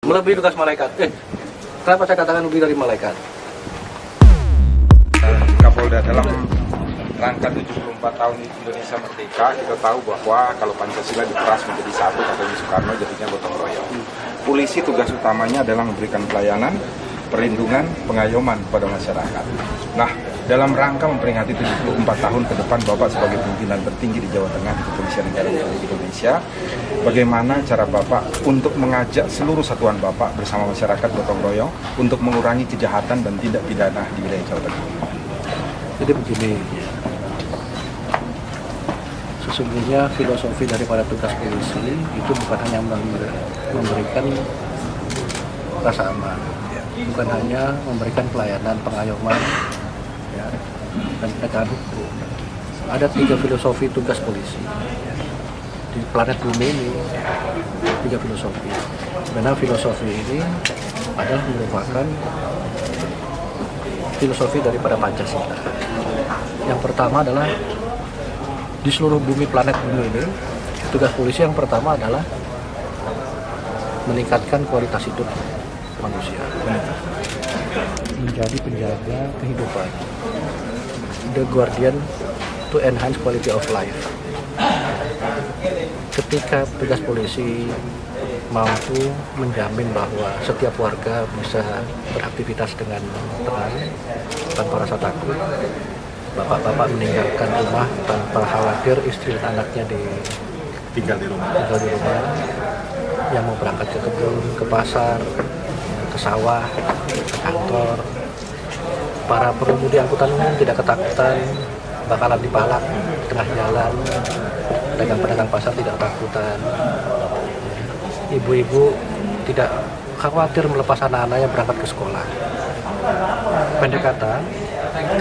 Melebihi tugas malaikat. Kenapa saya katakan lebih dari malaikat? Kapolda dalam rangka 74 tahun Indonesia Merdeka, kita tahu bahwa kalau Pancasila diperas menjadi satu, katanya Soekarno, jadinya gotong royong. Polisi tugas utamanya adalah memberikan pelayanan, perlindungan, pengayoman kepada masyarakat. Nah, dalam rangka memperingati 74 tahun ke depan Bapak sebagai pimpinan tertinggi di Jawa Tengah di Kepolisian Negara Republik Indonesia, bagaimana cara Bapak untuk mengajak seluruh satuan Bapak bersama masyarakat gotong royong untuk mengurangi kejahatan dan tindak pidana di wilayah Jawa Tengah? Jadi begini, sesungguhnya filosofi daripada tugas polisi itu bukan hanya memberikan rasa aman, bukan hanya memberikan pelayanan, pengayoman, ya, dan penegakan hukum. Ada 3 filosofi tugas polisi di planet bumi ini, 3 filosofi. Sebenarnya filosofi ini adalah merupakan filosofi daripada Pancasila. Yang pertama adalah di seluruh bumi, planet bumi ini, tugas polisi yang pertama adalah meningkatkan kualitas hidup manusia, menjadi penjaga kehidupan, the guardian to enhance quality of life. Ketika tugas polisi mampu menjamin bahwa setiap warga bisa beraktivitas dengan tenang tanpa rasa takut, bapak-bapak meninggalkan rumah tanpa khawatir istri dan anaknya tinggal di rumah, yang mau berangkat ke kebun, ke pasar, ke sawah, ke kantor. Para pengemudi angkutan umum tidak ketakutan bakalan dipalak di tengah jalan. Pedagang-pedagang pasar tidak ketakutan. Ibu-ibu tidak khawatir melepas anak-anaknya berangkat ke sekolah. Pendek kata,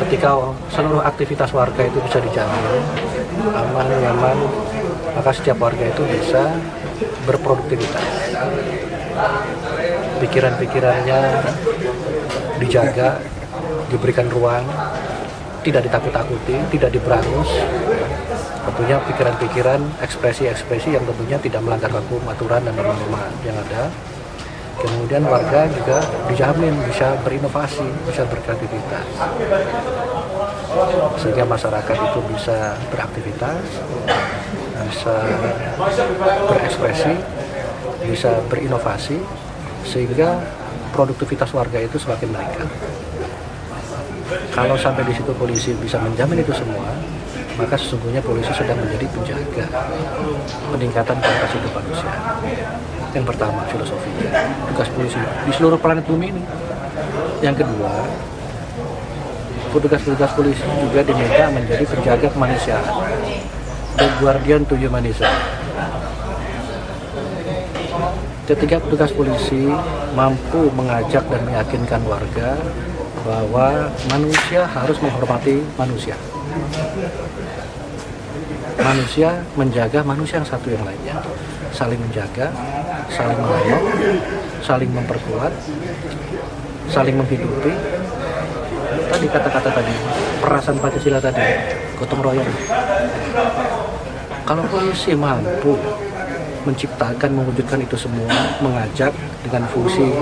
ketika seluruh aktivitas warga itu bisa dijamin aman, nyaman, maka setiap warga itu bisa berproduktivitas. Pikiran-pikirannya dijaga, diberikan ruang, tidak ditakut-takuti, tidak diberangus. Tentunya pikiran-pikiran, ekspresi-ekspresi yang tentunya tidak melanggar hukum, aturan, dan norma-norma yang ada. Kemudian warga juga dijamin bisa berinovasi, bisa berkreativitas. Sehingga masyarakat itu bisa beraktivitas, bisa berekspresi, bisa berinovasi, sehingga produktivitas warga itu semakin meningkat. Kalau sampai di situ polisi bisa menjamin itu semua, maka sesungguhnya polisi sedang menjadi penjaga peningkatan kualitas hidup manusia. Yang pertama, filosofinya tugas polisi di seluruh planet bumi ini. Yang kedua, petugas-petugas polisi juga diminta menjadi penjaga kemanusiaan, the guardian to humanism. Ketika petugas polisi mampu mengajak dan meyakinkan warga bahwa manusia harus menghormati manusia, manusia menjaga manusia yang satu yang lainnya, saling menjaga, saling mengayomi, saling memperkuat, saling menghidupi. Tadi kata-kata tadi, perasaan Pancasila tadi, gotong royong. Kalau polisi mampu menciptakan, mewujudkan itu semua, mengajak dengan fungsi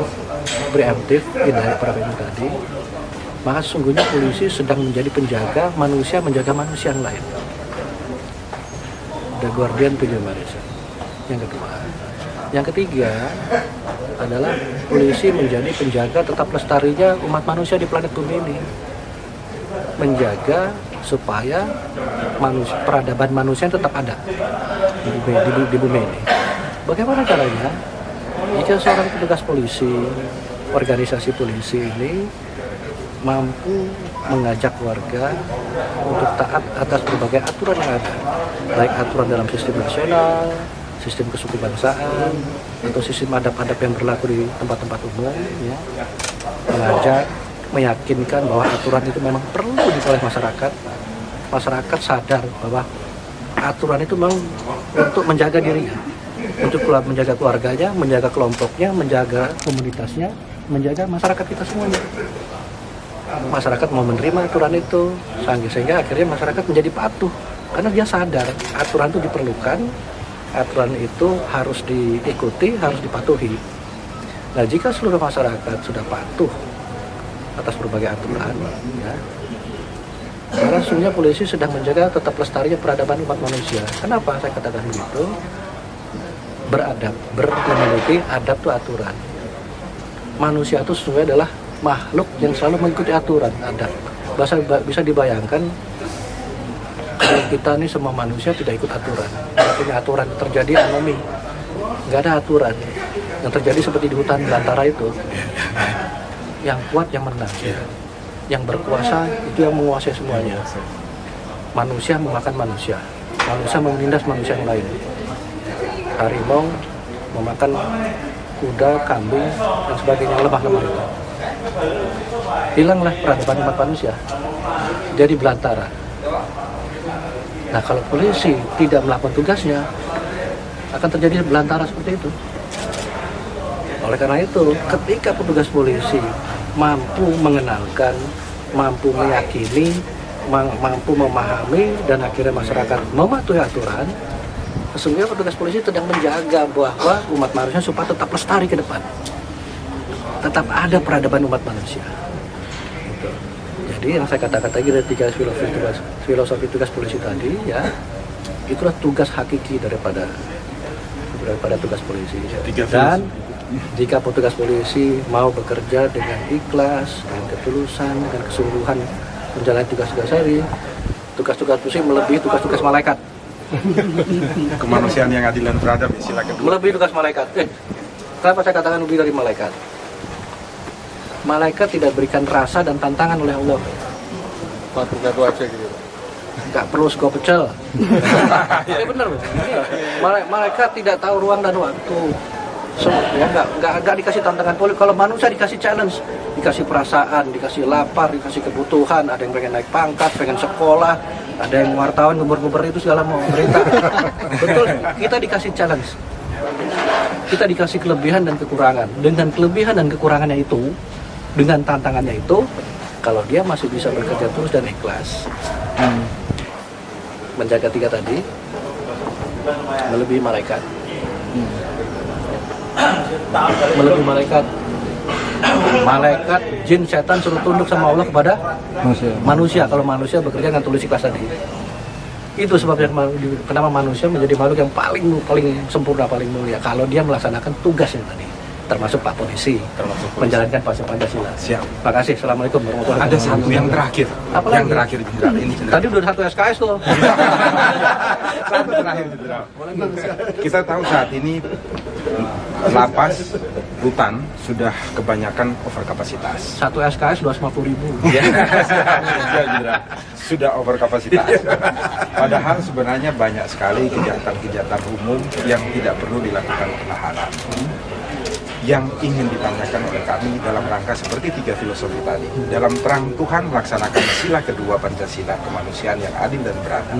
preemptif, indirect preventif tadi, maka sesungguhnya polisi sedang menjadi penjaga manusia yang lain. The guardian to humanism. Yang kedua. Yang ketiga adalah polisi menjadi penjaga tetap lestarinya umat manusia di planet bumi ini. Menjaga supaya peradaban manusia tetap ada di bumi ini. Bagaimana caranya? Jika seorang petugas polisi, organisasi polisi ini mampu mengajak warga untuk taat atas berbagai aturan yang ada, baik aturan dalam sistem nasional, sistem kesukubangsaan, atau sistem adab-adab yang berlaku di tempat-tempat umum, ya. Mengajak, meyakinkan bahwa aturan itu memang perlu diikuti oleh masyarakat. Masyarakat sadar bahwa aturan itu memang untuk menjaga dirinya, untuk menjaga keluarganya, menjaga kelompoknya, menjaga komunitasnya, menjaga masyarakat kita semuanya. Masyarakat mau menerima aturan itu, sehingga akhirnya masyarakat menjadi patuh karena dia sadar aturan itu diperlukan, aturan itu harus diikuti, harus dipatuhi. Nah, jika seluruh masyarakat sudah patuh atas berbagai aturan, ya, karena sesungguhnya polisi sedang menjaga tetap lestarinya peradaban umat manusia. Kenapa saya katakan begitu? Beradab, memiliki adab itu aturan. Manusia itu sesungguhnya adalah makhluk yang selalu mengikuti aturan, adab. Bisa dibayangkan kalau kita ini semua manusia tidak ikut aturan. Artinya aturan terjadi anomi, nggak ada aturan. Yang terjadi seperti di hutan belantara itu, yang kuat yang menang, yang berkuasa itu yang menguasai semuanya. Manusia memakan manusia, manusia menindas manusia yang lain. Harimau memakan kuda, kambing, dan sebagainya yang lemah-lemah itu. Hilanglah peradaban umat manusia, jadi belantara. Nah, kalau polisi tidak melakukan tugasnya, akan terjadi belantara seperti itu. Oleh karena itu, ketika petugas polisi mampu mengenalkan, mampu meyakini, mampu memahami, dan akhirnya masyarakat mematuhi aturan, sesungguhnya petugas polisi sedang menjaga bahwa umat manusia supaya tetap lestari ke depan. Tetap ada peradaban umat manusia. Gitu. Jadi yang saya katakan tadi dari 3 filosofi tugas polisi tadi, ya, itulah tugas hakiki daripada tugas polisi. Dan jika petugas polisi mau bekerja dengan ikhlas, dengan ketulusan, dengan kesungguhan menjalani tugas-tugas hari, tugas-tugas polisi melebihi tugas-tugas malaikat. Kemanusiaan yang adil dan beradab, istilah kedua. Melebihi tugas malaikat. Kenapa saya katakan lebih dari malaikat? Malaikat tidak berikan rasa dan tantangan oleh Allah. Gado aja gitu. Nggak perlu sego pecel. Ya benar. Malaikat tidak tahu ruang dan waktu. Ya, nggak dikasih tantangan politik. Kalau manusia dikasih challenge, dikasih perasaan, dikasih lapar, dikasih kebutuhan. Ada yang pengen naik pangkat, pengen sekolah, ada yang wartawan nguber-nguber itu segala mau berita. Betul, kita dikasih challenge. Kita dikasih kelebihan dan kekurangan. Dengan kelebihan dan kekurangannya itu, dengan tantangannya itu, kalau dia masih bisa bekerja terus dan ikhlas, menjaga 3 tadi, melebihi malaikat. Melebihi malaikat. Malaikat, jin, setan suruh tunduk sama Allah kepada manusia. Kalau manusia bekerja dengan tulus ikhlas tadi. Itu sebabnya kenapa manusia menjadi makhluk yang paling sempurna, paling mulia. Kalau dia melaksanakan tugasnya tadi, termasuk Pak Polisi, menjalankan Pancasila. Siap. Terima kasih. Assalamualaikum warahmatullahi wabarakatuh. Ada satu yang terakhir. Apa yang lagi? terakhir Jenderal. Ini Jenderal. Tadi udah 1 SKS tuh. Satu terakhir Jenderal. Kita tahu saat ini lapas rutan sudah kebanyakan overkapasitas. 1 SKS 250.000. Sudah overkapasitas. Padahal sebenarnya banyak sekali kejahatan-kejahatan umum yang tidak perlu dilakukan penahanan. Yang ingin ditanyakan oleh kami dalam rangka seperti 3 filosofi tadi, dalam terang Tuhan melaksanakan sila kedua Pancasila, kemanusiaan yang adil dan beradab.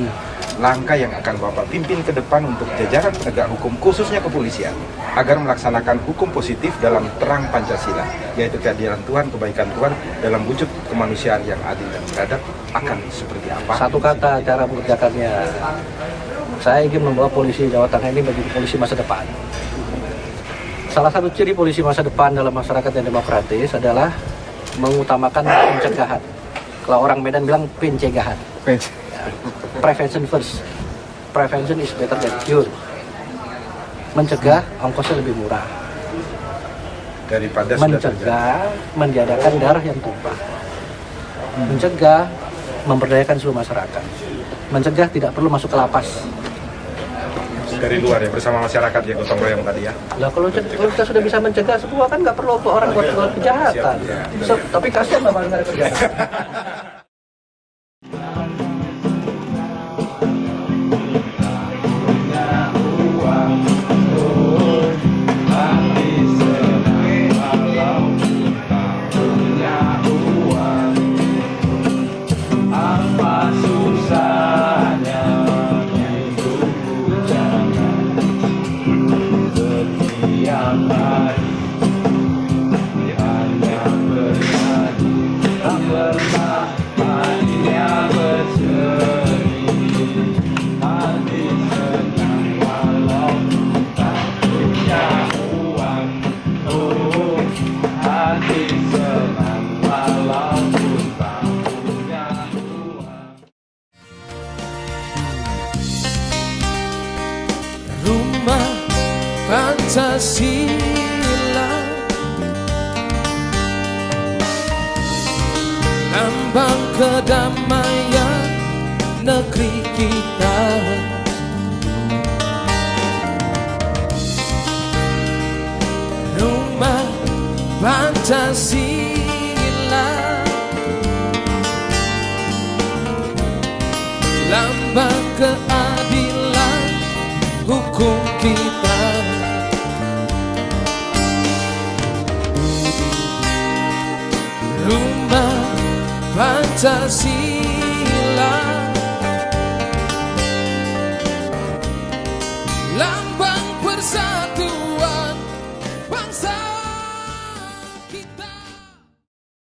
Langkah yang akan Bapak pimpin ke depan untuk jajaran penegak hukum, khususnya kepolisian, agar melaksanakan hukum positif dalam terang Pancasila, yaitu keadilan Tuhan, kebaikan Tuhan, dalam wujud kemanusiaan yang adil dan beradab, akan seperti apa? Satu kata cara mengerjakannya, saya ingin membawa polisi Jawa Tengah ini menjadi polisi masa depan. Salah satu ciri polisi masa depan dalam masyarakat yang demokratis adalah mengutamakan pencegahan. Kalau orang Medan bilang pencegahan. Ya. Prevention first. Prevention is better than cure. Mencegah ongkosnya lebih murah. Daripada mencegah menjadikan darah yang tumpah. Mencegah memberdayakan seluruh masyarakat. Mencegah tidak perlu masuk ke lapas. Dari luar ya, bersama masyarakat ya, gotong royong tadi ya. Lah kalau kita sudah bisa mencegah semua kan nggak perlu orang buat kejahatan. Tapi kasihan lah kalau nggak ada kejahatan. Hanya bernyanyi tak pernah hati senang walaupun tak punya uang. Rumah Pancasila, lambang kedamaian negeri kita. Rumah Pancasila, lambang keadilan hukum kita. Rumah Pancasila, lambang persatuan bangsa kita.